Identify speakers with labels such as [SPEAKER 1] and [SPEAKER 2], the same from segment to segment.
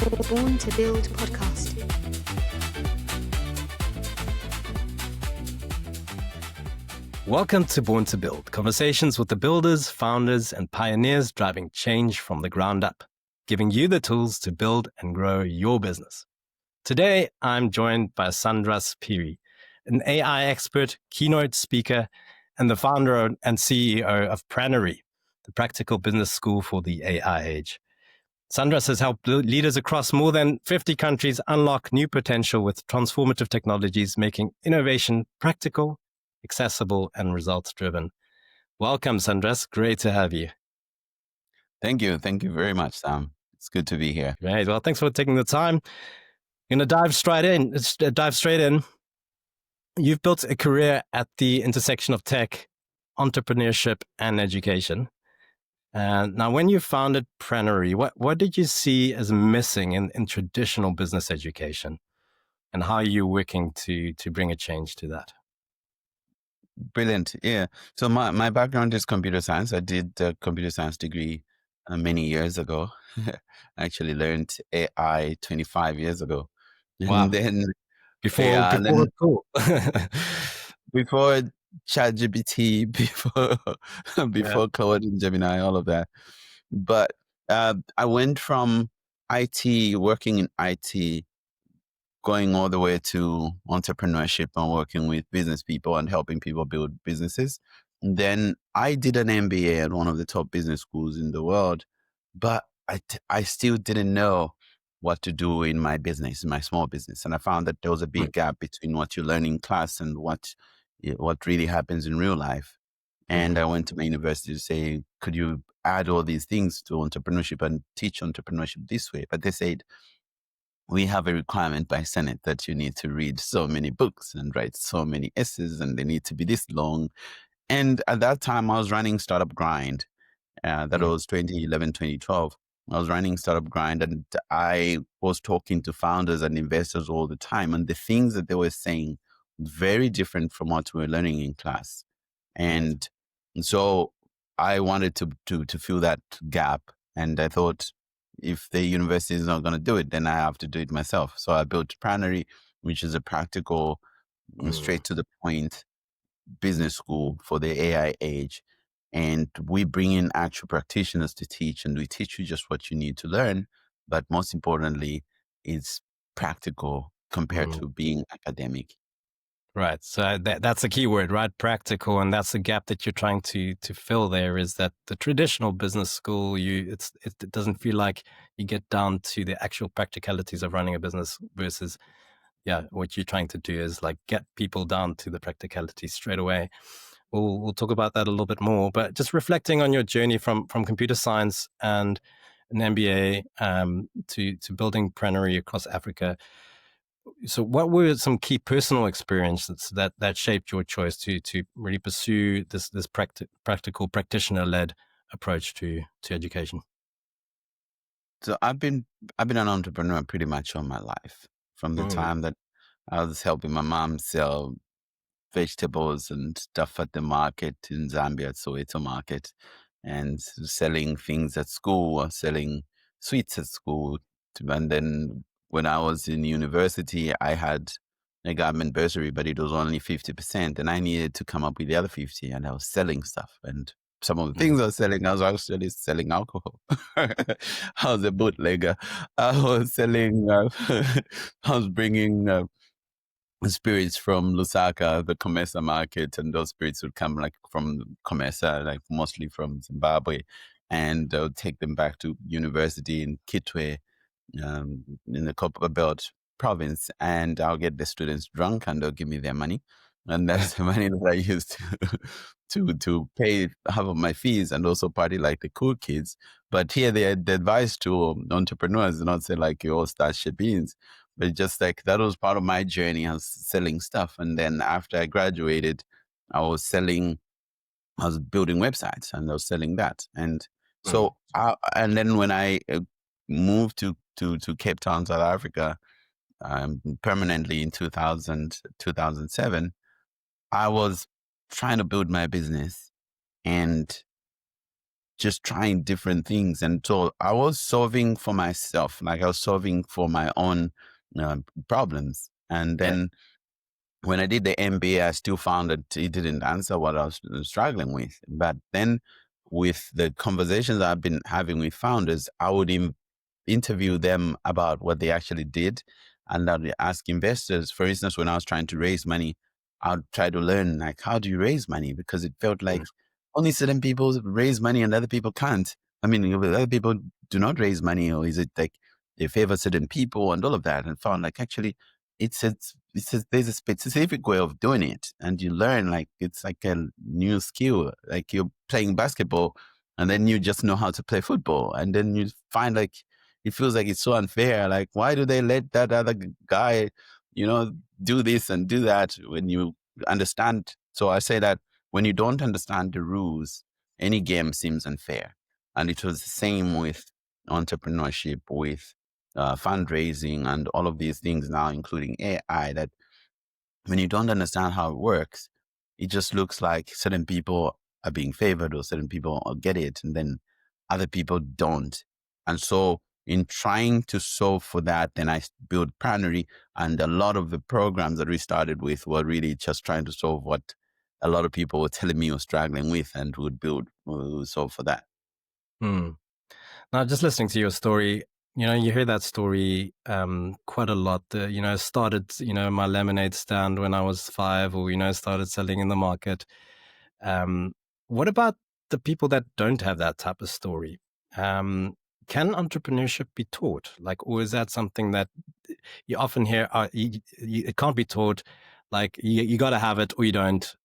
[SPEAKER 1] Born to Build podcast.
[SPEAKER 2] Welcome to Born to Build, conversations with the builders, founders, and pioneers driving change from the ground up, giving you the tools to build and grow your business. Today, I'm joined by Sandras Phiri, an AI expert, keynote speaker, and the founder and CEO of Prannery, the practical business school for the AI age. Sundras has helped leaders across more than 50 countries unlock new potential with transformative technologies, making innovation practical, accessible, and results-driven. Welcome, Sandras. Great to have you.
[SPEAKER 3] Thank you. Thank you very much, Sam. It's good to be here.
[SPEAKER 2] Great. Well, thanks for taking the time. I'm going to dive straight in. You've built a career at the intersection of tech, entrepreneurship, and education. And now, when you founded Prannery, what did you see as missing in traditional business education? And how are you working to bring a change to that?
[SPEAKER 3] Brilliant. Yeah. So my background is computer science. I did a computer science degree many years ago. I actually learned AI 25 years ago.
[SPEAKER 2] Wow.
[SPEAKER 3] And then
[SPEAKER 2] Before school.
[SPEAKER 3] Before ChatGPT, before Claude and Gemini, all of that. But I went from IT, working in IT, going all the way to entrepreneurship and working with business people and helping people build businesses. And then I did an MBA at one of the top business schools in the world, but I still didn't know what to do in my business, in my small business. And I found that there was a big gap between what you learn in class and what really happens in real life. And I went to my university to say, could you add all these things to entrepreneurship and teach entrepreneurship this way? But they said, we have a requirement by Senate that you need to read so many books and write so many essays, and they need to be this long. And at that time, I was running Startup Grind. That was 2011, 2012. I was running Startup Grind, and I was talking to founders and investors all the time. And the things that they were saying very different from what we were learning in class. And so I wanted to fill that gap. And I thought, if the university is not going to do it, then I have to do it myself. So I built Prannery, which is a practical, straight to the point business school for the AI age. And we bring in actual practitioners to teach, and we teach you just what you need to learn. But most importantly, it's practical compared to being academic.
[SPEAKER 2] Right. So that's a key word, right? Practical. And that's the gap that you're trying to fill there, is that the traditional business school, it doesn't feel like you get down to the actual practicalities of running a business versus, what you're trying to do is like get people down to the practicalities straight away. We'll talk about that a little bit more, but just reflecting on your journey from computer science and an MBA to building Prannery across Africa. So what were some key personal experiences that shaped your choice to really pursue this practical practitioner-led approach to education?
[SPEAKER 3] So I've been an entrepreneur pretty much all my life, from the time that I was helping my mom sell vegetables and stuff at the market in Zambia, at Soweto Market, and selling things at school or selling sweets at school. And then when I was in university, I had a government bursary, but it was only 50%, and I needed to come up with the other 50, and I was selling stuff. And some of the things I was selling, I was actually selling alcohol. I was a bootlegger. I was selling, I was bringing spirits from Lusaka, the Comesa market, and those spirits would come like from Comesa, like mostly from Zimbabwe, and I would take them back to university in Kitwe, in the Copperbelt province, and I'll get the students drunk and they'll give me their money. And that's the money that I used to pay half of my fees and also party like the cool kids. But here the advice to entrepreneurs is not say like you all start beans, but just like that was part of my journey. I was selling stuff. And then after I graduated, I was building websites and I was selling that. And so, and then when I moved to Cape Town, South Africa, permanently in 2007, I was trying to build my business, and just trying different things. And so I was solving for myself, like I was solving for my own problems. And
[SPEAKER 2] Yeah.
[SPEAKER 3] then when I did the MBA, I still found that it didn't answer what I was struggling with. But then with the conversations I've been having with founders, I would interview them about what they actually did. And I'd ask investors, for instance, when I was trying to raise money, I'd try to learn, like, how do you raise money? Because it felt like only certain people raise money and other people can't. I mean, other people do not raise money, or is it like they favor certain people and all of that? And found like actually there's a specific way of doing it, and you learn, like it's like a new skill, like you're playing basketball and then you just know how to play football, and then you find like it feels like it's so unfair, like why do they let that other guy do this and do that when you understand. So I say that when you don't understand the rules, any game seems unfair. And it was the same with entrepreneurship, with fundraising and all of these things now, including AI, that when you don't understand how it works, it just looks like certain people are being favored or certain people get it and then other people don't. And so in trying to solve for that, then I built Prannery, and a lot of the programs that we started with were really just trying to solve what a lot of people were telling me were struggling with, and would solve for that.
[SPEAKER 2] Hmm. Now, just listening to your story, you hear that story quite a lot. Started, my lemonade stand when I was 5, or, started selling in the market. Um, what about the people that don't have that type of story? Can entrepreneurship be taught? Like, or is that something that you often hear, it can't be taught, like you got to have it or you don't?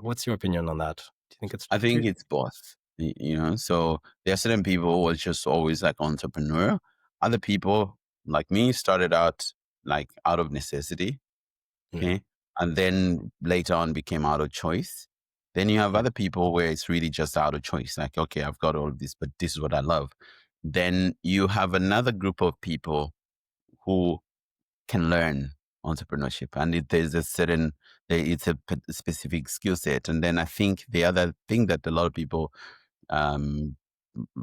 [SPEAKER 2] What's your opinion on that? Do you think it's
[SPEAKER 3] I
[SPEAKER 2] true?
[SPEAKER 3] think it's both, so there are certain people who are just always like entrepreneur. Other people like me started out like out of necessity.
[SPEAKER 2] Mm,
[SPEAKER 3] Okay. And then later on became out of choice. Then you have
[SPEAKER 2] mm,
[SPEAKER 3] other people where it's really just out of choice. Like, okay, I've got all of this, but this is what I love. Then you have another group of people who can learn entrepreneurship, and there's a certain, it's a specific skill set. And then I think the other thing that a lot of people, um,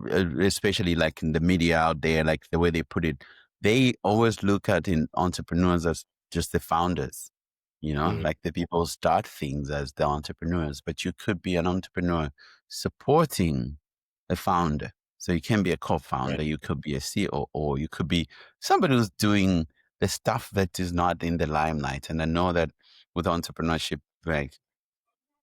[SPEAKER 3] especially like in the media out there, like the way they put it, they always look at in entrepreneurs as just the founders,
[SPEAKER 2] mm,
[SPEAKER 3] like the people who start things as the entrepreneurs, but you could be an entrepreneur supporting a founder. So you can be a co-founder,
[SPEAKER 2] right.
[SPEAKER 3] you could be a COO, you could be somebody who's doing the stuff that is not in the limelight. And I know that with entrepreneurship, like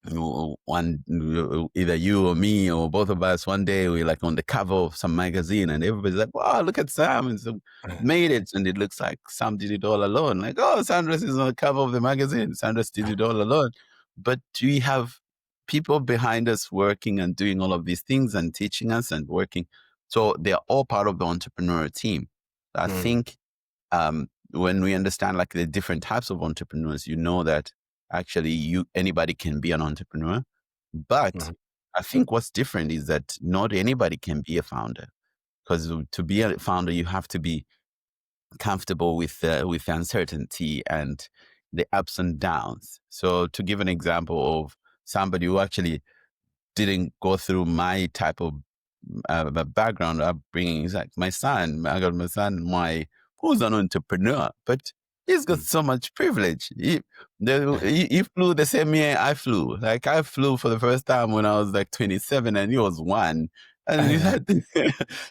[SPEAKER 3] either you or me or both of us, one day we're like on the cover of some magazine and everybody's like, wow, look at Sam, and so made it, and it looks like Sam did it all alone. Like, oh, Sandras is on the cover of the magazine, Sandras did it all alone. But we have people behind us working and doing all of these things and teaching us and working, so they're all part of the entrepreneurial team. I
[SPEAKER 2] Mm,
[SPEAKER 3] think when we understand like the different types of entrepreneurs, that actually anybody can be an entrepreneur. But
[SPEAKER 2] mm,
[SPEAKER 3] I think what's different is that not anybody can be a founder, because to be a founder, you have to be comfortable with the uncertainty and the ups and downs. So to give an example of somebody who actually didn't go through my type of background upbringing. It's like my son. I got my son, who's an entrepreneur, but he's got
[SPEAKER 2] mm.
[SPEAKER 3] so much privilege. He flew the same year I flew. Like I flew for the first time when I was like 27, and he was 1. And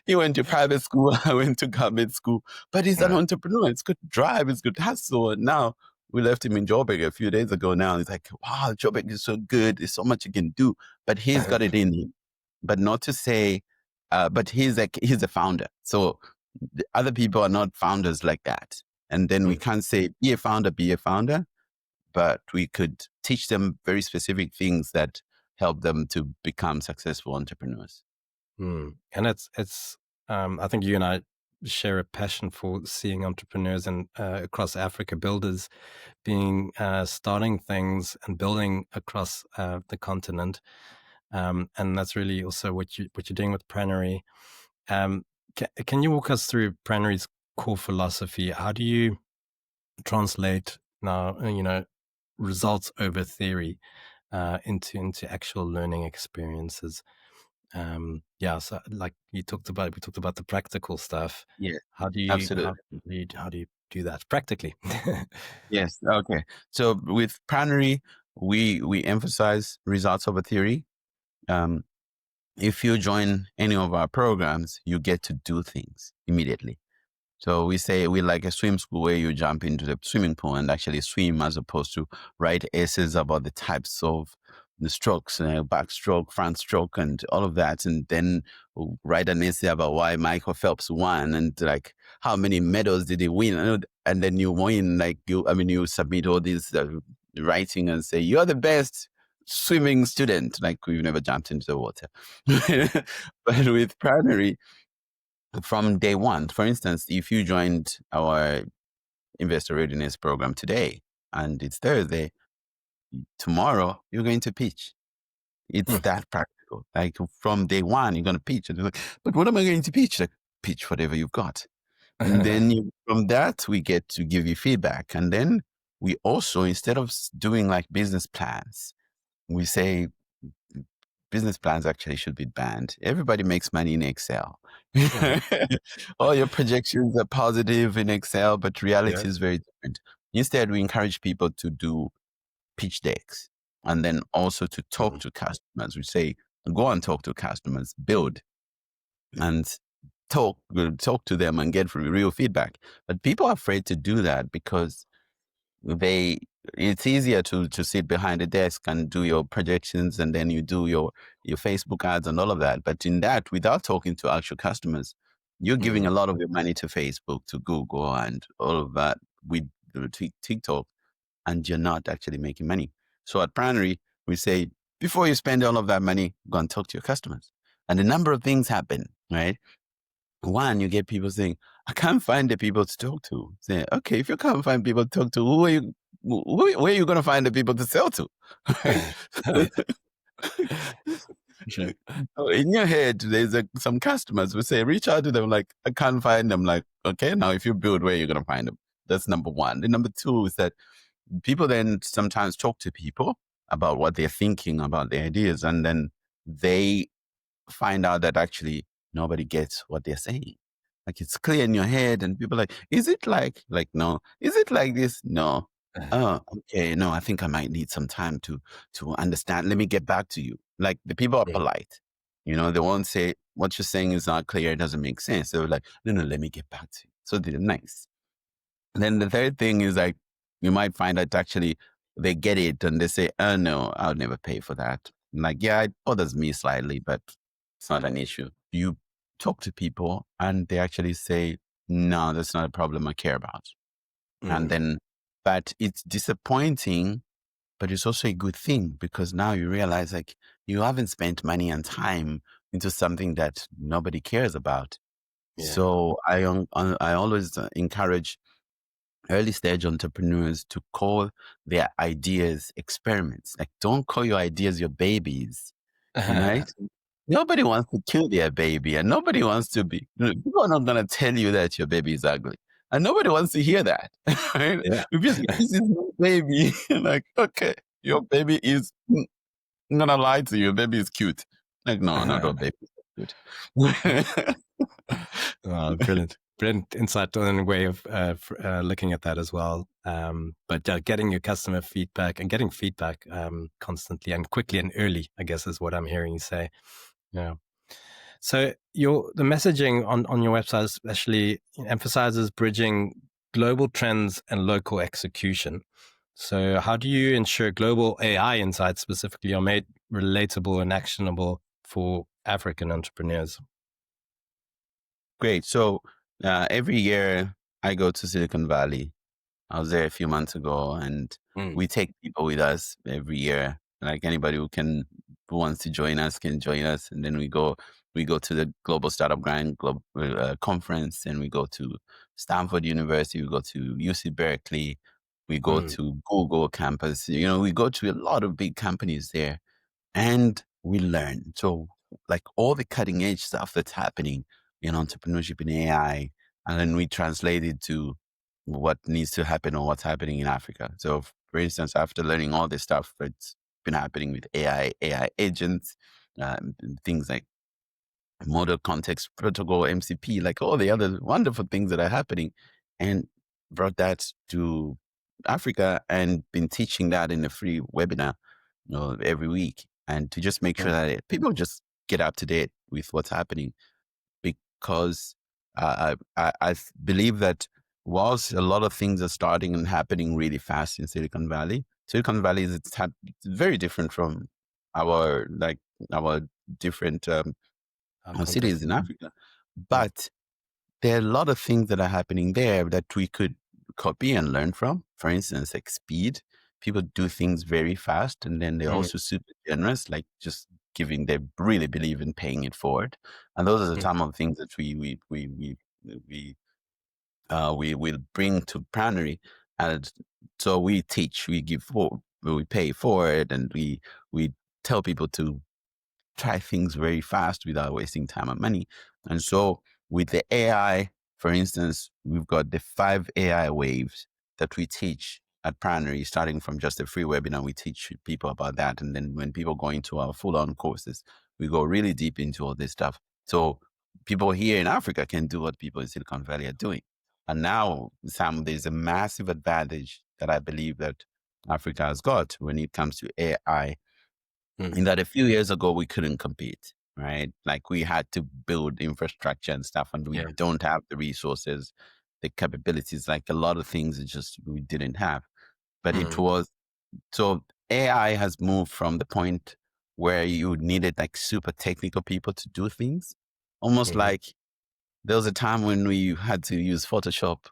[SPEAKER 3] he went to private school. I went to government school. But he's an
[SPEAKER 2] Right.
[SPEAKER 3] entrepreneur. It's good drive. It's good hustle. And now we left him in Joburg a few days ago. Now he's like, wow, Joburg is so good. There's so much you can do. But he's got it in him. But not to say, but he's a founder. So the other people are not founders like that. And then we
[SPEAKER 2] Mm,
[SPEAKER 3] can't say be a founder, but we could teach them very specific things that help them to become successful entrepreneurs.
[SPEAKER 2] mm. And I think you and I share a passion for seeing entrepreneurs and across Africa, builders being starting things and building across the continent. And that's really also what you're doing with Prannery. Can you walk us through Prannery's core philosophy? How do you translate now, results over theory into actual learning experiences? Yeah, so like we talked about the practical stuff.
[SPEAKER 3] Yeah,
[SPEAKER 2] How do you
[SPEAKER 3] absolutely.
[SPEAKER 2] how do you do that practically?
[SPEAKER 3] Yes. Okay. So with Prannery, we emphasize results over theory. Um, if you join any of our programs, you get to do things immediately. So we say we like a swim school where you jump into the swimming pool and actually swim, as opposed to write essays about the types of the strokes, backstroke, front stroke, and all of that, and then write an essay about why Michael Phelps won and like how many medals did he win, and then you win like you submit all these writing and say you're the best swimming student, like we've never jumped into the water. But with primary, from day one. For instance, if you joined our investor readiness program today and it's Thursday, tomorrow you're going to pitch. It's that practical. Like from day one, you're going to pitch. And you're like, but what am I going to pitch? Like, pitch whatever you've got. And then from that, we get to give you feedback. And then we also, instead of doing like business plans, we say business plans actually should be banned. Everybody makes money in Excel. All your projections are positive in Excel, but reality is very different. Instead, we encourage people to do pitch decks and then also to talk to customers. We say, go and talk to customers, build and talk to them and get real feedback. But people are afraid to do that because it's easier to sit behind a desk and do your projections, and then you do your Facebook ads and all of that. But in that, without talking to actual customers, you're giving a lot of your money to Facebook, to Google, and all of that with TikTok, and you're not actually making money. So at Prannery, we say, before you spend all of that money, go and talk to your customers. And a number of things happen, right? One, you get people saying, I can't find the people to talk to. Say, okay, if you can't find people to talk to, where are you going to find the people to sell to?
[SPEAKER 2] Sure.
[SPEAKER 3] So in your head, there's some customers will say, reach out to them, like, I can't find them. Like, okay, now if you build, where are you going to find them? That's number one. The number two is that people then sometimes talk to people about what they're thinking about their ideas, and then they find out that actually nobody gets what they're saying. Like it's clear in your head, and people are like, is it like no? Is it like this? No. Oh, okay. No, I think I might need some time to understand. Let me get back to you. Like the people are polite. They won't say what you're saying is not clear. It doesn't make sense. They're like, no, let me get back to you. So they're nice. And then the third thing is like, you might find that actually they get it and they say, oh no, I'll never pay for that. I'm like, yeah, it bothers me slightly, but it's not an issue. You talk to people and they actually say, no, that's not a problem I care about. And then, but it's disappointing, but it's also a good thing because now you realize like you haven't spent money and time into something that nobody cares about. So I always encourage early stage entrepreneurs to call their ideas experiments. Like, don't call your ideas your babies, right? Nobody wants to kill their baby, and nobody wants to be. People are not going to tell you that your baby is ugly, and nobody wants to hear that, right? If you say, this is my baby, like, okay, your baby is. I'm gonna lie to you, baby is cute. Like, no, not all babies are cute.
[SPEAKER 2] Oh, brilliant. Brilliant insight and way of looking at that as well. But getting your customer feedback and getting feedback constantly and quickly and early, I guess, is what I'm hearing you say. Yeah. So the messaging on your website especially emphasizes bridging global trends and local execution. So how do you ensure global AI insights specifically are made relatable and actionable for African entrepreneurs?
[SPEAKER 3] Great. So every year I go to Silicon Valley. I was there a few months ago, and we take people with us every year. Like anybody who wants to join us can join us, and then we go to the Global Startup Grind conference, and we go to Stanford University, we go to UC Berkeley, we go to Google campus. We go to a lot of big companies there, and we learn. So like all the cutting edge stuff that's happening in entrepreneurship in AI, and then we translate it to what needs to happen or what's happening in Africa. So for instance, after learning all this stuff that's been happening with AI agents, things like model context protocol, MCP, like all the other wonderful things that are happening, and brought that to Africa and been teaching that in a free webinar, every week, and to just make sure
[SPEAKER 2] Mm,
[SPEAKER 3] that people just get up to date with what's happening. Because I believe that whilst a lot of things are starting and happening really fast in Silicon Valley is it's very different from our our different cities
[SPEAKER 2] context.
[SPEAKER 3] in Africa.
[SPEAKER 2] Mm,
[SPEAKER 3] But there are a lot of things that are happening there that we could copy and learn from. For instance, like speed. People do things very fast, and then they're
[SPEAKER 2] mm,
[SPEAKER 3] also super generous, like just giving. They really believe in paying it forward, and those are the
[SPEAKER 2] mm,
[SPEAKER 3] some of the things that we will bring to Prannery. And so we teach, we pay for it, and we tell people to try things very fast without wasting time and money. And so with the AI, for instance, we've got the 5 AI waves that we teach at Prannery, starting from just a free webinar. We teach people about that. And then when people go into our full-on courses, we go really deep into all this stuff. So people here in Africa can do what people in Silicon Valley are doing. And now, Sam, there's a massive advantage that I believe that Africa has got when it comes to AI,
[SPEAKER 2] mm.
[SPEAKER 3] in that a few years ago we couldn't compete, right? Like we had to build infrastructure and stuff, and we
[SPEAKER 2] Yeah.
[SPEAKER 3] don't have the resources, the capabilities, like a lot of things it just we didn't have. But it
[SPEAKER 2] Mm,
[SPEAKER 3] was so AI has moved from the point where you needed like super technical people to do things, almost
[SPEAKER 2] mhm.
[SPEAKER 3] like there was a time when we had to use Photoshop,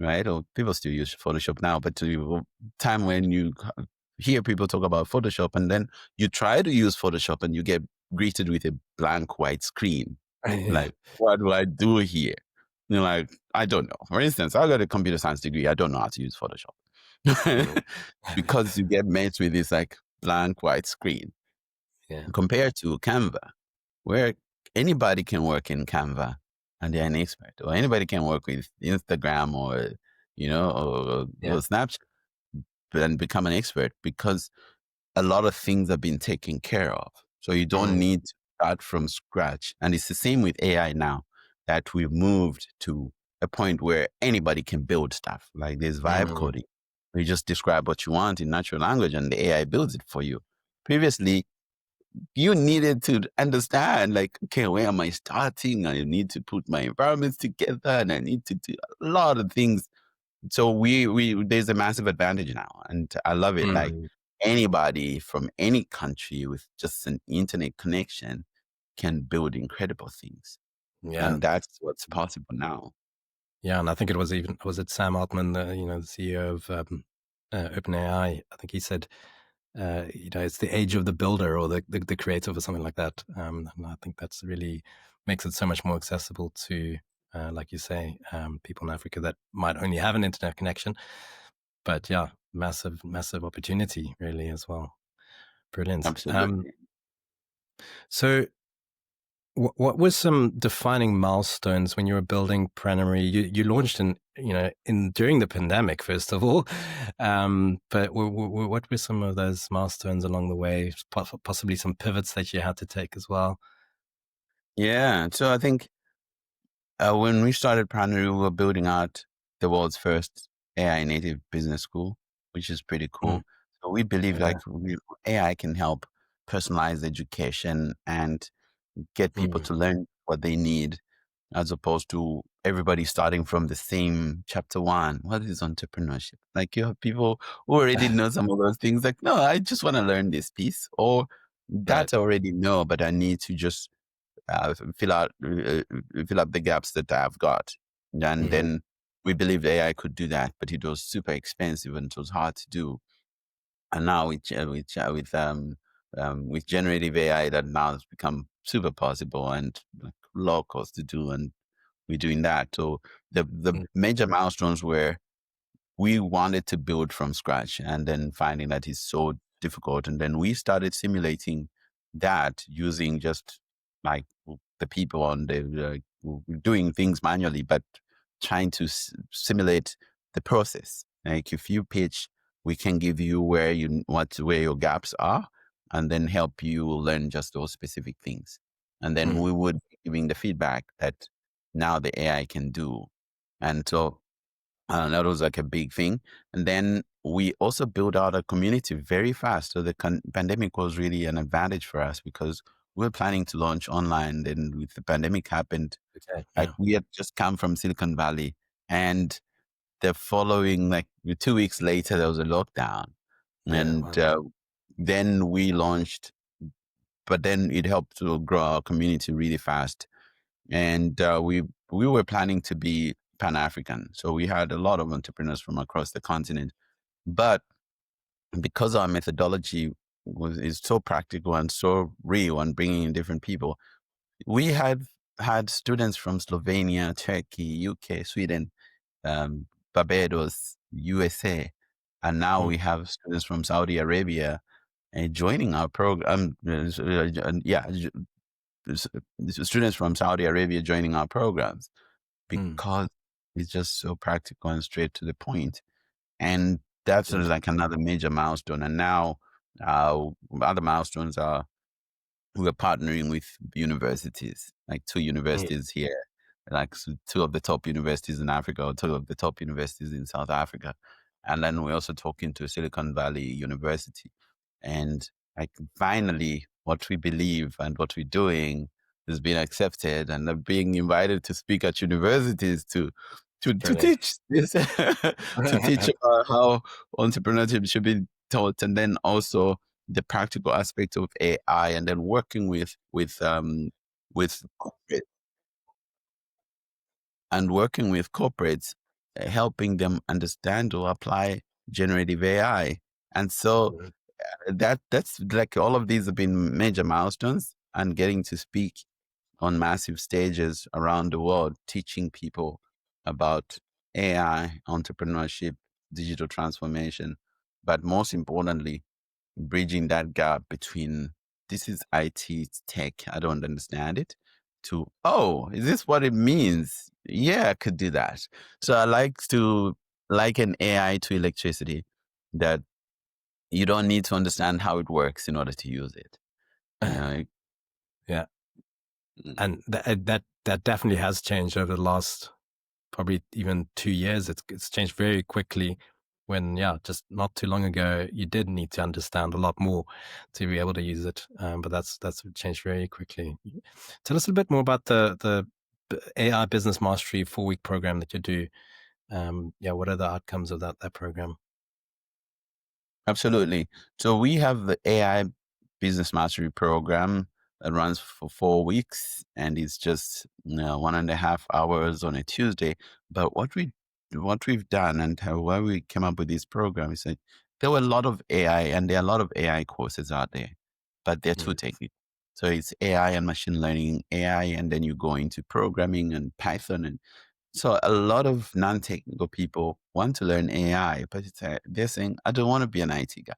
[SPEAKER 3] right? Or people still use Photoshop now, but to time when you hear people talk about Photoshop and then you try to use Photoshop and you get greeted with a blank white screen.
[SPEAKER 2] Yeah.
[SPEAKER 3] Like, what do I do here? You're like, I don't know. For instance, I got a computer science degree. I don't know how to use
[SPEAKER 2] Mm.
[SPEAKER 3] Photoshop because you get met with this like blank white screen
[SPEAKER 2] Yeah.
[SPEAKER 3] compared to Canva, where anybody can work in Canva and they're an expert, or anybody can work with Instagram or, or
[SPEAKER 2] Yeah.
[SPEAKER 3] Snapchat and become an expert because a lot of things have been taken care of. So you don't
[SPEAKER 2] Mm,
[SPEAKER 3] need to start from scratch. And it's the same with AI now, that we've moved to a point where anybody can build stuff. Like there's vibe
[SPEAKER 2] mm.
[SPEAKER 3] coding. You just describe what you want in natural language and the AI builds it for you. Previously, you needed to understand, like, okay, where am I starting? I need to put my environments together and I need to do a lot of things. So we there's a massive advantage now, and I love it. Like
[SPEAKER 2] Mm.
[SPEAKER 3] anybody from any country with just an internet connection can build incredible things,
[SPEAKER 2] Yeah.
[SPEAKER 3] and that's what's possible now.
[SPEAKER 2] Yeah, and I think it was it Sam Altman, the CEO of OpenAI. I think he said, it's the age of the builder or the creative or something like that. And I think that's really makes it so much more accessible to, like you say, people in Africa that might only have an internet connection. But yeah, massive opportunity really as well. Brilliant.
[SPEAKER 3] Absolutely.
[SPEAKER 2] So what were some defining milestones when you were building Prannery? You launched in during the pandemic, first of all, but what were some of those milestones along the way? Possibly some pivots that you had to take as well.
[SPEAKER 3] Yeah. So I think when we started Prannery, we were building out the world's first AI native business school, which is pretty
[SPEAKER 2] Mm,
[SPEAKER 3] cool. So we believe
[SPEAKER 2] okay.
[SPEAKER 3] like AI can help personalize education and get people
[SPEAKER 2] Mm,
[SPEAKER 3] to learn what they need, as opposed to everybody starting from the same chapter one. What is entrepreneurship? Like you have people who already know some of those things. Like, no, I just want to learn this piece, or
[SPEAKER 2] right.
[SPEAKER 3] that I already know, but I need to just fill up the gaps that I've got. And
[SPEAKER 2] Hmm.
[SPEAKER 3] then we believed AI could do that, but it was super expensive and it was hard to do. And now with generative AI, that now has become super possible and like low cost to do, and we're doing that. So the
[SPEAKER 2] Mm,
[SPEAKER 3] major milestones were we wanted to build from scratch, and then finding that is so difficult. And then we started simulating that using just like the people on doing things manually, but trying to simulate the process. Like if you pitch, we can give you where your gaps are, and then help you learn just those specific things. And then
[SPEAKER 2] mm,
[SPEAKER 3] we would giving the feedback that now the AI can do. And so that was like a big thing. And then we also built out a community very fast. So the pandemic was really an advantage for us because we were planning to launch online. Then with the pandemic happened,
[SPEAKER 2] Okay.
[SPEAKER 3] like
[SPEAKER 2] Yeah.
[SPEAKER 3] we had just come from Silicon Valley, and the following, like 2 weeks later, there was a lockdown.
[SPEAKER 2] Yeah.
[SPEAKER 3] And
[SPEAKER 2] Wow.
[SPEAKER 3] then we launched, but then it helped to grow our community really fast. And we were planning to be Pan-African. So we had a lot of entrepreneurs from across the continent. But because our methodology is so practical and so real and bringing in different people, we had students from Slovenia, Turkey, UK, Sweden, Barbados, USA, and now
[SPEAKER 2] Mm.
[SPEAKER 3] we have students from Saudi Arabia joining our program. S- Students from Saudi Arabia joining our programs
[SPEAKER 2] Mm.
[SPEAKER 3] because it's just so practical and straight to the point. And that's
[SPEAKER 2] Good.
[SPEAKER 3] like another major milestone. And now other milestones are we're partnering with universities, like two
[SPEAKER 2] Mm.
[SPEAKER 3] universities here, like two of the top universities in Africa or two of the top universities in South Africa. And then we're also talking to Silicon Valley University. And like finally, what we believe and what we're doing is being accepted and being invited to speak at universities to
[SPEAKER 2] Brilliant.
[SPEAKER 3] teach this, to teach about how entrepreneurship should be taught, and then also the practical aspect of AI, and then working with corporate and working with corporates, helping them understand or apply generative AI. And so
[SPEAKER 2] Mhm.
[SPEAKER 3] that's like all of these have been major milestones, and getting to speak on massive stages around the world, teaching people about AI, entrepreneurship, digital transformation, but most importantly, bridging that gap between this is IT, it's tech, I don't understand it, to, oh, is this what it means? Yeah, I could do that. So I like to liken AI to electricity, that you don't need to understand how it works in order to use it. You know,
[SPEAKER 2] Yeah.
[SPEAKER 3] mm,
[SPEAKER 2] And that definitely has changed over the last probably even 2 years. It's changed very quickly. When just not too long ago, you did need to understand a lot more to be able to use it. But that's changed very quickly. Tell us a bit more about the AI Business Mastery 4-week program that you do. What are the outcomes of that program?
[SPEAKER 3] absolutely. So we have the AI Business Mastery Program that runs for 4 weeks, and it's just 1.5 hours on a Tuesday. But what we've done and why we came up with this program is that there were a lot of AI, and there are a lot of AI courses out there, but they're too
[SPEAKER 2] Mm,
[SPEAKER 3] technical. So it's AI and machine learning, AI, and then you go into programming and Python. And so a lot of non-technical people want to learn AI, but they're saying, I don't want to be an IT guy.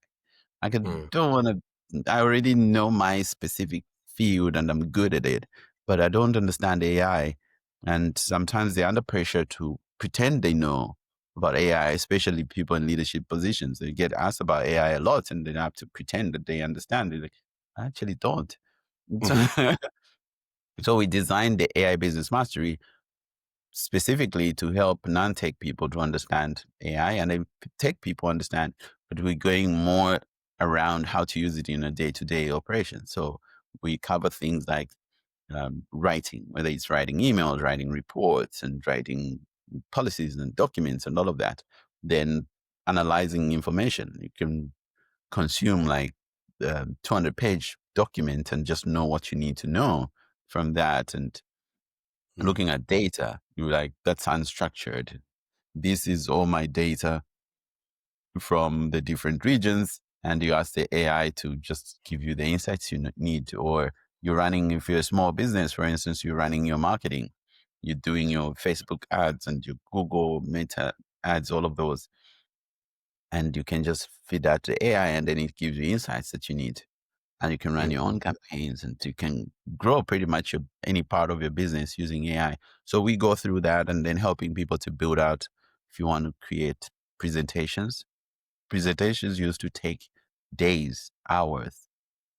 [SPEAKER 2] mm,
[SPEAKER 3] Don't want to. I already know my specific field and I'm good at it, but I don't understand AI. And sometimes they're under pressure to pretend they know about AI, especially people in leadership positions. They get asked about AI a lot, and they have to pretend that they understand it. Like, I actually don't.
[SPEAKER 2] mhm,
[SPEAKER 3] So we designed the AI Business Mastery specifically to help non-tech people to understand AI, and then tech people understand, but we're going more around how to use it in a day-to-day operation. So we cover things like writing, whether it's writing emails, writing reports, and writing policies and documents and all of that. Then analyzing information. You can consume like 200-page document and just know what you need to know from that. And
[SPEAKER 2] mm,
[SPEAKER 3] looking at data, you're like, that's unstructured. This is all my data from the different regions. And you ask the AI to just give you the insights you need. Or you're running, if you're a small business, for instance, you're running your marketing, you're doing your Facebook ads and your Google Meta ads, all of those. And you can just feed that to AI, and then it gives you insights that you need. And you can run
[SPEAKER 2] mm,
[SPEAKER 3] your own campaigns, and you can grow pretty much any part of your business using AI. So we go through that, and then helping people to build out. If you want to create presentations used to take days, hours.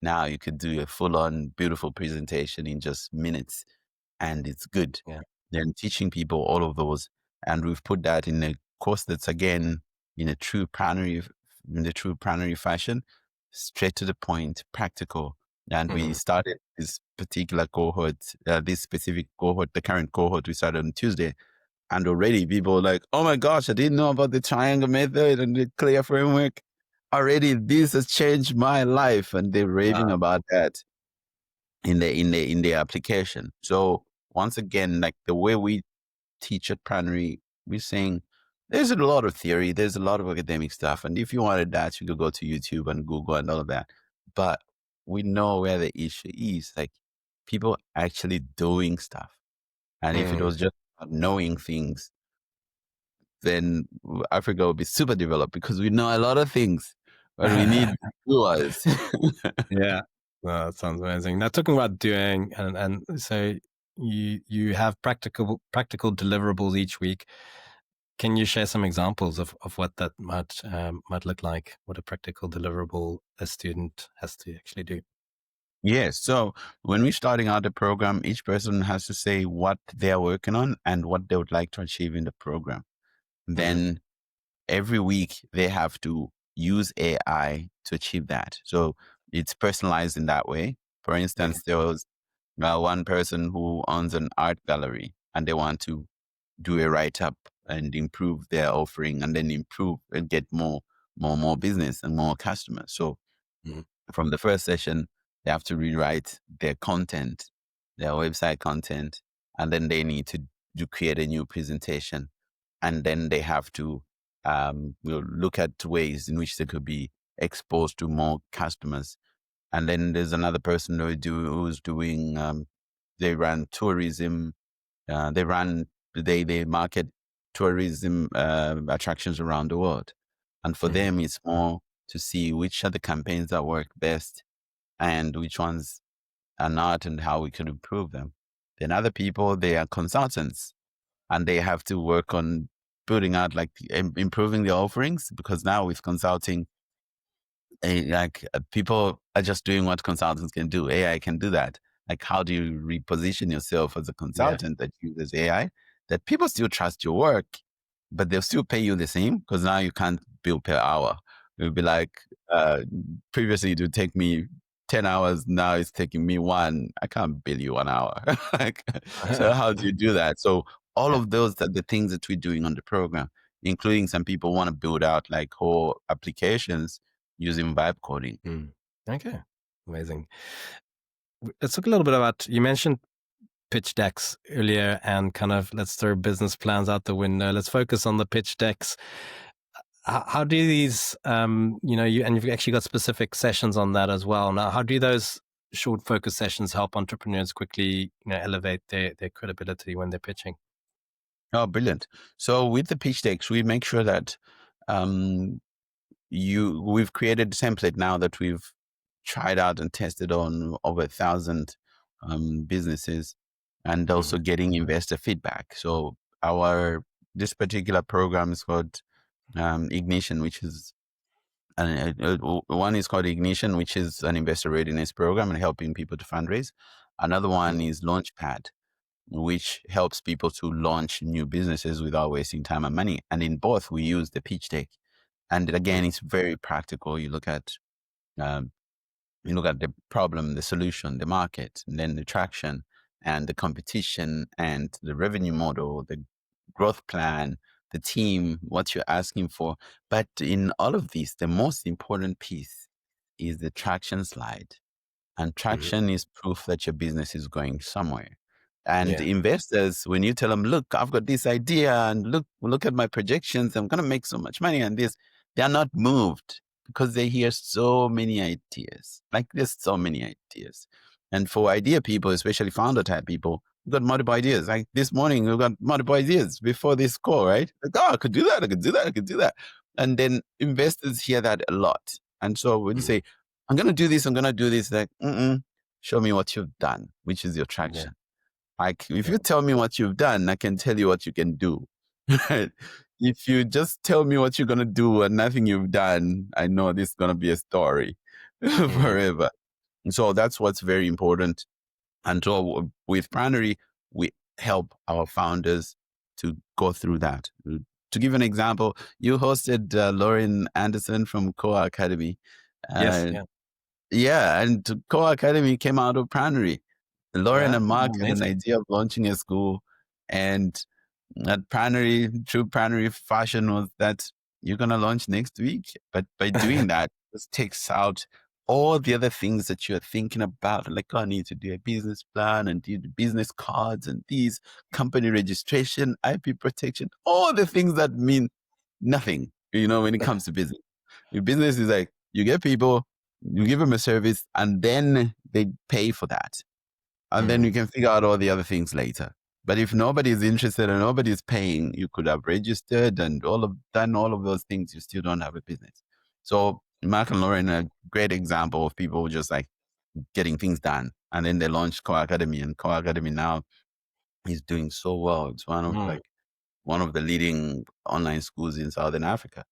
[SPEAKER 3] Now you could do a full on beautiful presentation in just minutes. and it's good.
[SPEAKER 2] Yeah.
[SPEAKER 3] Then teaching people all of those, and we've put that in a course that's again in a true Prannery fashion, straight to the point, practical. And we started this particular cohort, this specific cohort, the current cohort we started on Tuesday. And already people are like, oh my gosh, I didn't know about the triangle method and the clear framework. Already this has changed my life. And they're raving about that in the application. So once again, like the way we teach at Prannery, we're saying there's a lot of theory, there's a lot of academic stuff. And if you wanted that, you could go to YouTube and Google and all of that. But we know where the issue is, like people actually doing stuff. And if it was just about knowing things, then Africa would be super developed because we know a lot of things, but we need doers.
[SPEAKER 2] Yeah. Well, that sounds amazing. Now, talking about doing, and so you have practical deliverables each week. Can you share some examples of what that might look like? What a practical deliverable a student has to actually do?
[SPEAKER 3] Yes. So when we're starting out the program, each person has to say what they're working on and what they would like to achieve in the program. Then every week they have to use AI to achieve that. So it's personalized in that way. For instance, there was one person who owns an art gallery and they want to do a write-up and improve their offering and then improve and get more business and more customers. So from the first session, they have to rewrite their content, their website content, and then they need to create a new presentation. And then they have to we'll look at ways in which they could be exposed to more customers. And then there's another person who's doing, they run tourism, they market tourism attractions around the world. And for them, it's more to see which are the campaigns that work best and which ones are not and how we can improve them. Then other people, they are consultants and they have to work on putting out like improving the offerings, because now with consulting, people are just doing what consultants can do. AI can do that. Like, how do you reposition yourself as a consultant that uses AI, that people still trust your work, but they'll still pay you the same, because now you can't bill per hour. It would be like, previously it would take me 10 hours. Now it's taking me 1. I can't bill you 1 hour. So how do you do that? So all of those are the things that we're doing on the program, including some people want to build out like whole applications using vibe coding.
[SPEAKER 2] Okay, amazing. Let's talk a little bit about, you mentioned pitch decks earlier and kind of let's throw business plans out the window. Let's focus on the pitch decks. How do these, you've actually got specific sessions on that as well. Now, how do those short focus sessions help entrepreneurs quickly, elevate their credibility when they're pitching?
[SPEAKER 3] Oh, brilliant. So with the pitch decks, we make sure that we've created a template now that we've tried out and tested on over 1,000 businesses, and also getting investor feedback. So this particular program is called Ignition, which is one is called Ignition, which is an investor readiness program and helping people to fundraise. Another one is Launchpad, which helps people to launch new businesses without wasting time and money. And in both, we use the pitch deck. And again, it's very practical. You look at the problem, the solution, the market, and then the traction and the competition and the revenue model, the growth plan, the team, what you're asking for. But in all of these, the most important piece is the traction slide. And traction is proof that your business is going somewhere. And investors, when you tell them, look, I've got this idea and look at my projections, I'm going to make so much money on this, they're not moved because they hear so many ideas. Like there's so many ideas. And for idea people, especially founder type people, we've got multiple ideas. Like this morning, we've got multiple ideas before this call, right? Like, oh, I could do that, I could do that, I could do that. And then investors hear that a lot. And so when you say, I'm going to do this, I'm going to do this, like, show me what you've done, which is your traction. Like, if you tell me what you've done, I can tell you what you can do. If you just tell me what you're going to do and nothing you've done, I know this is going to be a story forever. And so that's what's very important. And so with Prannery, we help our founders to go through that. To give an example, you hosted Lauren Anderson from Core Academy.
[SPEAKER 2] Yes.
[SPEAKER 3] Uh,
[SPEAKER 2] Yeah.
[SPEAKER 3] yeah, and Core Academy came out of Prannery. Lauren
[SPEAKER 2] Yeah.
[SPEAKER 3] and Mark had an
[SPEAKER 2] Amazing.
[SPEAKER 3] idea of launching a school, and at Prannery, true Prannery fashion was that you're going to launch next week. But by doing that, this takes out all the other things that you're thinking about. Like, oh, I need to do a business plan and do the business cards and these company registration, IP protection, all the things that mean nothing, when it comes to business. Your business is like, you get people, you give them a service, and then they pay for that. And then you can figure out all the other things later. But if nobody's interested and nobody's paying, you could have registered and done all of those things. You still don't have a business. So Mark and Lauren are a great example of people just like getting things done. And then they launched Core Academy, and Core Academy now is doing so well. It's one of the leading online schools in Southern Africa.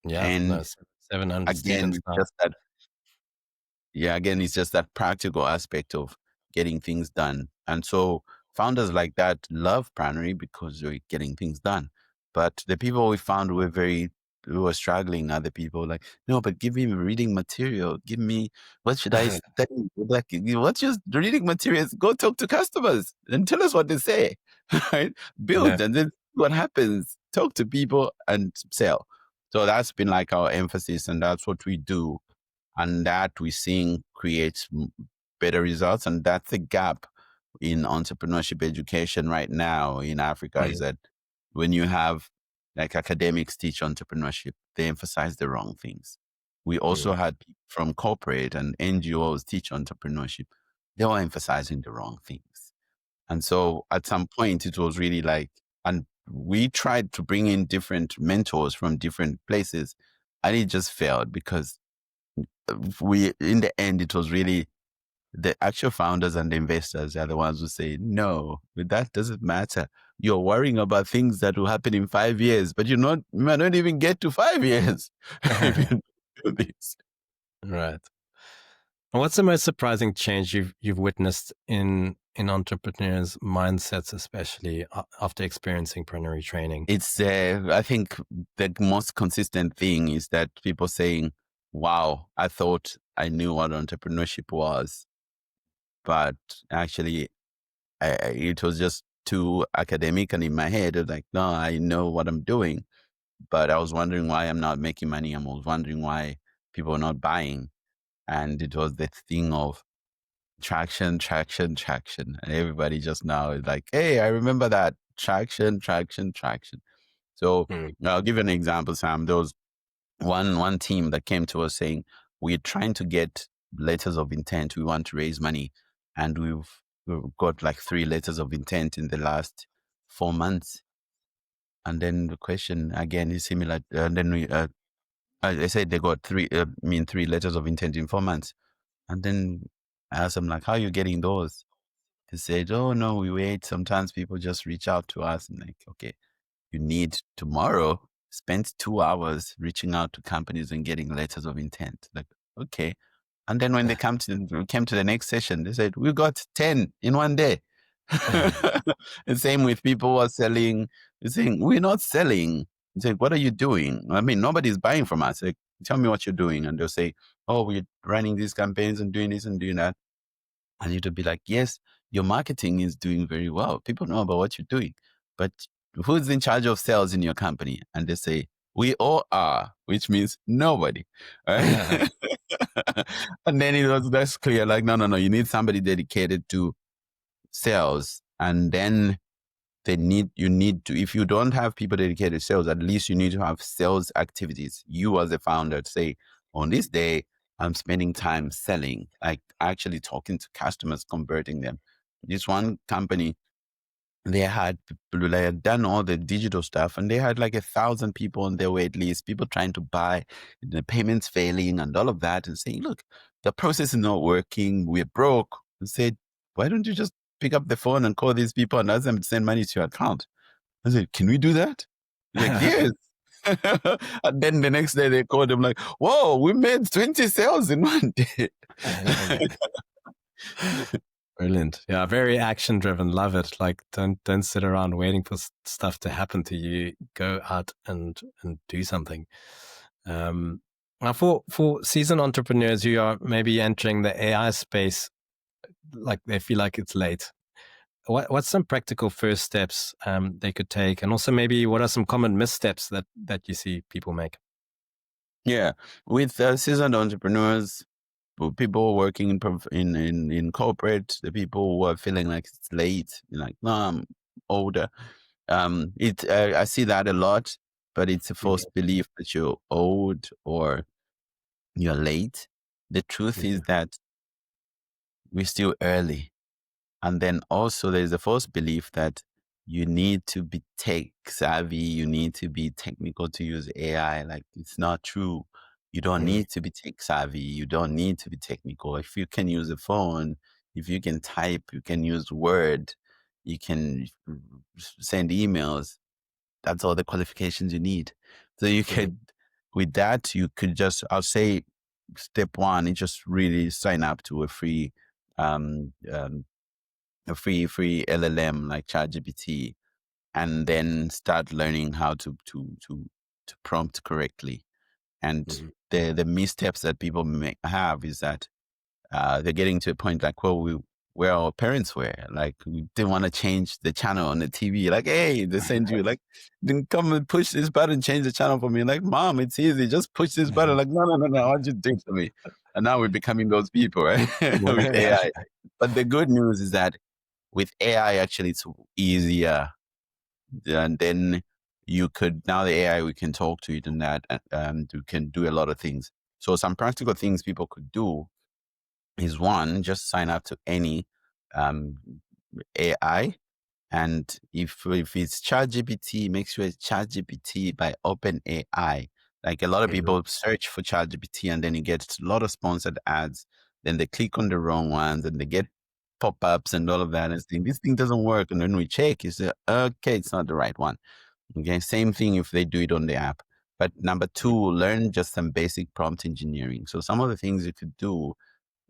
[SPEAKER 2] Yeah. No,
[SPEAKER 3] And
[SPEAKER 2] 700
[SPEAKER 3] again,
[SPEAKER 2] students
[SPEAKER 3] it's
[SPEAKER 2] now.
[SPEAKER 3] just that again, it's just that practical aspect of getting things done. And so founders like that love Prannery because they're getting things done. But the people we found who were struggling are the people like, no, but give me reading material. Give me, what should I study? Like, what's just reading materials? Go talk to customers and tell us what they say, right? Build
[SPEAKER 2] Yeah.
[SPEAKER 3] and then see what happens. Talk to people and sell. So that's been like our emphasis, and that's what we do. And that we're seeing creates better results. And that's the gap in entrepreneurship education right now in Africa, is that when you have like academics teach entrepreneurship, they emphasize the wrong things. We also had people from corporate and NGOs teach entrepreneurship. They were emphasizing the wrong things. And so at some point it was really like, and we tried to bring in different mentors from different places, and it just failed because in the end, it was really the actual founders and the investors are the ones who say, no, but that doesn't matter. You're worrying about things that will happen in 5 years, but you might not even get to 5 years if you do this.
[SPEAKER 2] Right. And what's the most surprising change you've witnessed in entrepreneurs' mindsets, especially after experiencing Prannery training?
[SPEAKER 3] It's, I think the most consistent thing is that people saying, wow, I thought I knew what entrepreneurship was, but actually it was just too academic. And in my head, it was like, no, I know what I'm doing, but I was wondering why I'm not making money. I was wondering why people are not buying. And it was the thing of traction, traction, traction. And everybody just now is like, hey, I remember that traction, traction, traction. So I'll give you an example, Sam. There was one team that came to us saying, we're trying to get letters of intent. We want to raise money. And we've got like 3 letters of intent in the last 4 months. And then the question again is similar. And then I said they got 3 letters of intent in 4 months. And then I asked them like, how are you getting those? They said, oh no, we wait. Sometimes people just reach out to us and like, okay, you need tomorrow spend 2 hours reaching out to companies and getting letters of intent. Like, okay. And then when they came to the next session, they said, we got 10 in one day. The same with people who are selling. They're saying, we're not selling. It's like, what are you doing? I mean, nobody's buying from us. Like, tell me what you're doing. And they'll say, oh, we're running these campaigns and doing this and doing that. And you'd be like, yes, your marketing is doing very well. People know about what you're doing. But who's in charge of sales in your company? And they say, we all are, which means nobody. Right? And then that's clear. Like, no, you need somebody dedicated to sales. And then you need to, if you don't have people dedicated to sales, at least you need to have sales activities. You as a founder say, on this day, I'm spending time selling, like actually talking to customers, converting them. This one company, they had people who had done all the digital stuff, and they had like 1,000 people on their wait list, people trying to buy, the payments failing and all of that, and saying, look, the process is not working, we're broke. And said, why don't you just pick up the phone and call these people and ask them to send money to your account? I said, can we do that? Like, yes. And then the next day they called them like, whoa, we made 20 sales in one day.
[SPEAKER 2] Brilliant. Yeah, very action driven. Love it. Like don't sit around waiting for stuff to happen to you. Go out and do something. Now for seasoned entrepreneurs who are maybe entering the AI space, like they feel like it's late. What's some practical first steps they could take, and also maybe what are some common missteps that you see people make?
[SPEAKER 3] Yeah, with seasoned entrepreneurs, people working in corporate, the people who are feeling like it's late, like, no, I'm older. I see that a lot, but it's a false belief that you're old or you're late. The truth is that we're still early. And then also there's a false belief that you need to be tech savvy, you need to be technical to use AI. Like, it's not true. You don't
[SPEAKER 2] Mm-hmm.
[SPEAKER 3] need to be tech savvy. You don't need to be technical. If you can use a phone, if you can type, you can use Word, you can send emails. That's all the qualifications you need. So you could, with that, you could just, I'll say step one is just really sign up to um, um, a free LLM like ChatGPT, and then start learning how to prompt correctly. And
[SPEAKER 2] Mm-hmm.
[SPEAKER 3] the missteps that people have is that they're getting to a point like, well, where our parents were, like, we didn't want to change the channel on the TV. Like, hey, they send you like, then come and push this button, change the channel for me. Like, mom, it's easy, just push this button. Like, no, I want you to do it for me. And now we're becoming those people, right? With
[SPEAKER 2] Yeah.
[SPEAKER 3] AI. But the good news is that with AI, actually, it's easier. And then you could, now the AI, we can talk to it and that, you can do a lot of things. So some practical things people could do is, one, just sign up to any um, AI. And if it's ChatGPT, make sure it's ChatGPT by OpenAI. Like, a lot of people search for ChatGPT and then you get a lot of sponsored ads. Then they click on the wrong ones and they get pop-ups and all of that and think this thing doesn't work. And then we check, you say, okay, it's not the right one. Okay, same thing if they do it on the app. But number two, learn just some basic prompt engineering. So some of the things you could do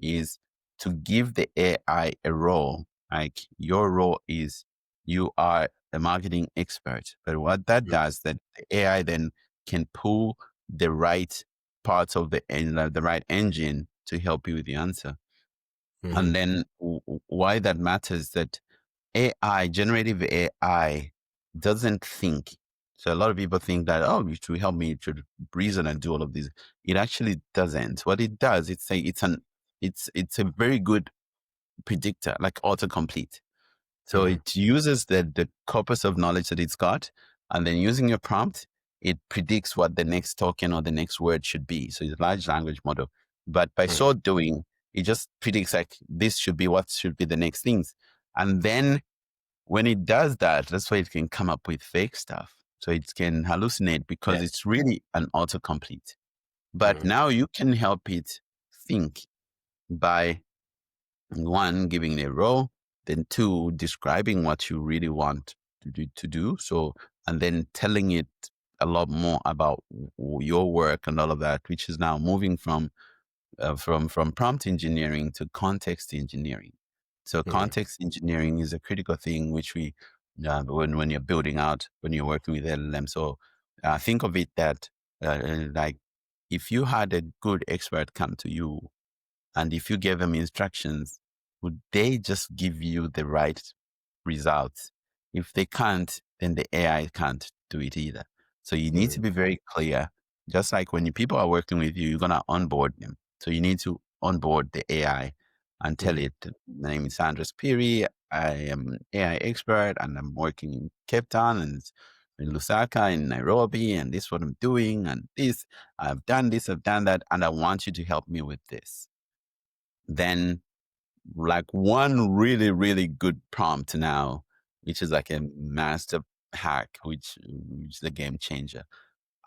[SPEAKER 3] is to give the AI a role. Like, your role is, you are a marketing expert. But what that does, that the AI then can pull the right parts of the right engine to help you with the answer.
[SPEAKER 2] Mm-hmm.
[SPEAKER 3] And then why that matters, that AI, generative AI, doesn't think. So a lot of people think that, oh, you should help me, it should reason and do all of this. It actually doesn't. What it does, it's a very good predictor, like autocomplete. So
[SPEAKER 2] Mm-hmm.
[SPEAKER 3] it uses the corpus of knowledge that it's got, and then using your prompt, it predicts what the next token or the next word should be. So it's a large language model. But by so doing, it just predicts like, this should be what should be the next things. And then when it does that, that's why it can come up with fake stuff. So it can hallucinate because it's really an autocomplete. But now you can help it think by, one, giving it a role, then two, describing what you really want to do. So, and then telling it a lot more about your work and all of that, which is now moving from prompt engineering to context engineering. So context engineering is a critical thing, which we, when you're building out, when you're working with LLM. So think of it that like, if you had a good expert come to you, and if you gave them instructions, would they just give you the right results? If they can't, then the AI can't do it either. So you need to be very clear. Just like when people are working with you, you're going to onboard them. So you need to onboard the AI and tell it, my name is Sandras Phiri. I am an AI expert and I'm working in Cape Town and in Lusaka, in Nairobi, and this is what I'm doing. And this, I've done this, I've done that, and I want you to help me with this. Then, like, one really, really good prompt now, which is like a master hack, which is a game changer.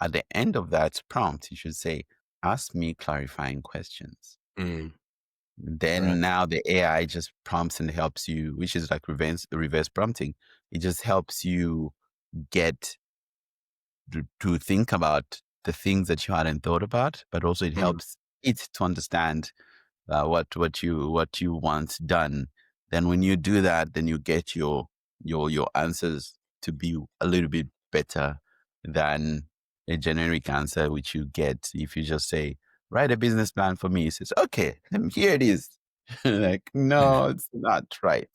[SPEAKER 3] At the end of that prompt, you should say, ask me clarifying questions. Then
[SPEAKER 2] Right.
[SPEAKER 3] now the AI just prompts and helps you, which is like reverse prompting. It just helps you get to think about the things that you hadn't thought about, but also it helps it to understand what you want done then when you do that, then you get your answers to be a little bit better than a generic answer, which you get if you just say, write a business plan for me. It says, okay, here it is. Like, no, it's not right.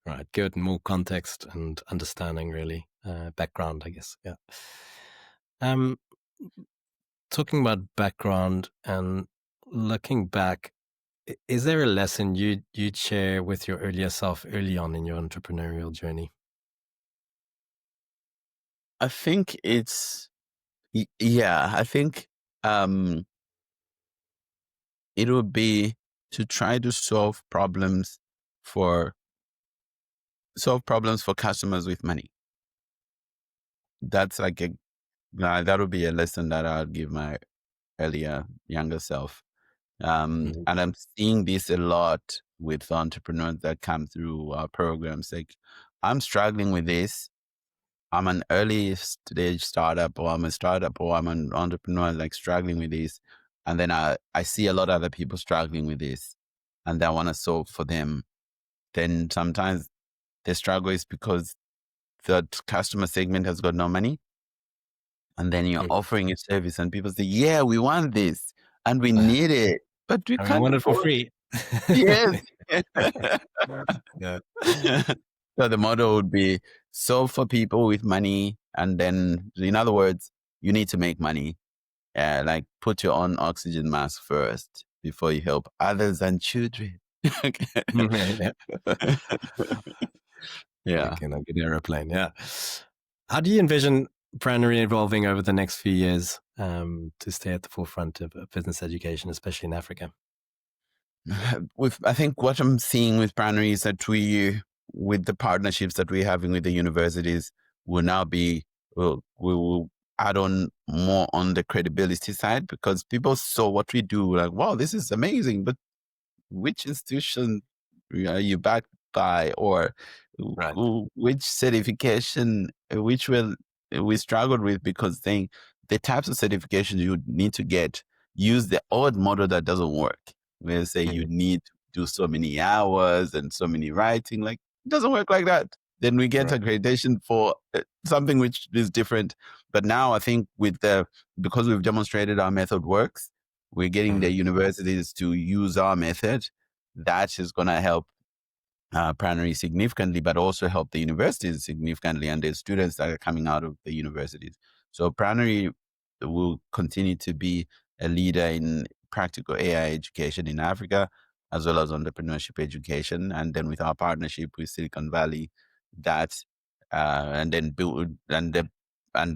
[SPEAKER 2] Right, good. More context and understanding, really. Background, I guess. Yeah. Talking about background and looking back, is there a lesson you'd share with your earlier self early on in your entrepreneurial journey?
[SPEAKER 3] I think it's, yeah, I think it would be to try to solve problems for customers with money. That's like that would be a lesson that I'll give my younger self. And I'm seeing this a lot with entrepreneurs that come through our programs. Like, I'm struggling with this. I'm an early stage startup, or I'm a startup, or I'm an entrepreneur, like struggling with this. And then I see a lot of other people struggling with this, and I want to solve for them. Then sometimes the struggle is because the customer segment has got no money. And then you're offering a service and people say, yeah, we want this and we need it, but we
[SPEAKER 2] I
[SPEAKER 3] can't
[SPEAKER 2] want it for
[SPEAKER 3] afford.
[SPEAKER 2] free.
[SPEAKER 3] Yes.
[SPEAKER 2] Yeah.
[SPEAKER 3] So the model would be solve for people with money. And then, in other words, you need to make money. Like, put your own oxygen mask first before you help others and children.
[SPEAKER 2] Yeah.
[SPEAKER 3] Yeah.
[SPEAKER 2] Like in a good airplane. Yeah. How do you envision Prannery evolving over the next few years to stay at the forefront of business education, especially in Africa?
[SPEAKER 3] I think what I'm seeing with Prannery is that with the partnerships that we're having with the universities, will now be, we will add on more on the credibility side, because people saw what we do, like, wow, this is amazing, but which institution are you backed by, or
[SPEAKER 2] Right.
[SPEAKER 3] which certification, which we struggled with, because the types of certifications you need to get use the old model that doesn't work. Where say you need to do so many hours and so many writing, like, it doesn't work like that. Then we get
[SPEAKER 2] Right.
[SPEAKER 3] accreditation for something which is different. But now I think because we've demonstrated our method works, we're getting the universities to use our method. That is going to help Prannery significantly, but also help the universities significantly and the students that are coming out of the universities. So Prannery will continue to be a leader in practical AI education in Africa, as well as entrepreneurship education. And then with our partnership with Silicon Valley, and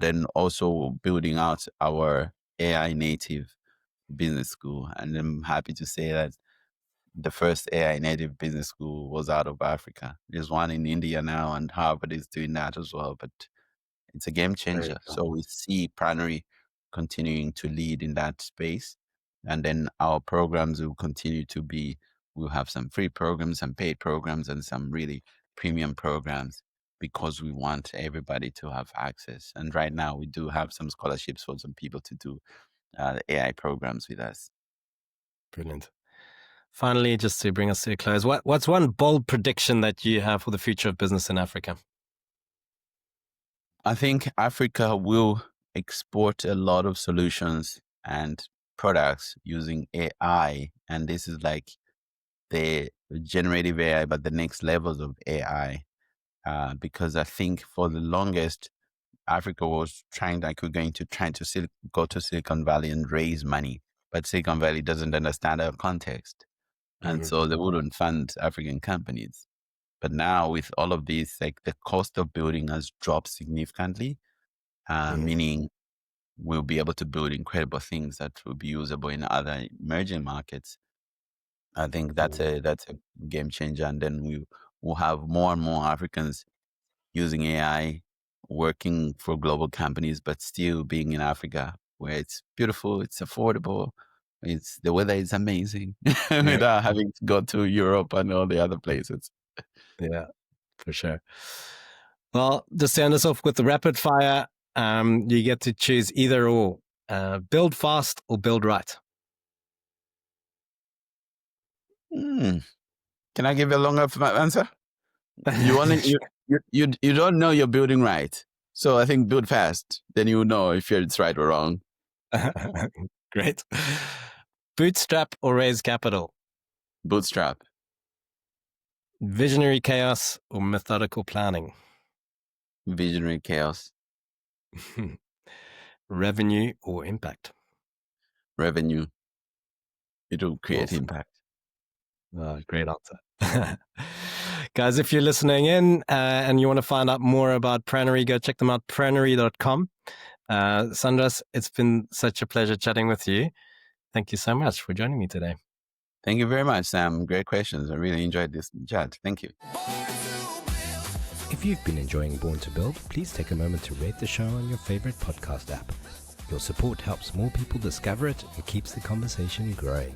[SPEAKER 3] then also building out our AI native business school. And I'm happy to say that the first AI native business school was out of Africa. There's one in India now, and Harvard is doing that as well. But it's a game
[SPEAKER 2] Very
[SPEAKER 3] changer.
[SPEAKER 2] cool.
[SPEAKER 3] So we see Prannery continuing to lead in that space. And then our programs will continue to be, we'll have some free programs, some paid programs, and some really premium programs, because we want everybody to have access. And right now we do have some scholarships for some people to do AI programs with us.
[SPEAKER 2] Brilliant. Finally, just to bring us to a close, what's one bold prediction that you have for the future of business in Africa?
[SPEAKER 3] I think Africa will export a lot of solutions and products using AI. And this is like the generative AI, but the next levels of AI. Because I think for the longest, Africa was trying, like, we're going to go to Silicon Valley and raise money. But Silicon Valley doesn't understand our context. And so they wouldn't fund African companies. But now with all of these, like, the cost of building has dropped significantly, meaning we'll be able to build incredible things that will be usable in other emerging markets. I think that's a game changer. And then we will have more and more Africans using AI, working for global companies, but still being in Africa, where it's beautiful, it's affordable, the weather is amazing,
[SPEAKER 2] Yeah.
[SPEAKER 3] without having to go to Europe and all the other places.
[SPEAKER 2] Yeah, for sure. Well, just to end us off with the rapid fire, you get to choose either or. Build fast or build right?
[SPEAKER 3] Can I give you a longer answer? You don't know you're building right. So I think build fast. Then you know if it's right or wrong.
[SPEAKER 2] Great. Bootstrap or raise capital?
[SPEAKER 3] Bootstrap.
[SPEAKER 2] Visionary chaos or methodical planning?
[SPEAKER 3] Visionary chaos.
[SPEAKER 2] Revenue or impact?
[SPEAKER 3] Revenue. It will create
[SPEAKER 2] Awesome.
[SPEAKER 3] impact.
[SPEAKER 2] Great answer. Guys, if you're listening in and you want to find out more about Prannery, go check them out, prannery.com. Sandras, it's been such a pleasure chatting with you. Thank you so much for joining me today.
[SPEAKER 3] Thank you very much, Sam. Great questions. I really enjoyed this chat. Thank you.
[SPEAKER 4] If you've been enjoying Born to Build, please take a moment to rate the show on your favorite podcast app. Your support helps more people discover it and keeps the conversation growing.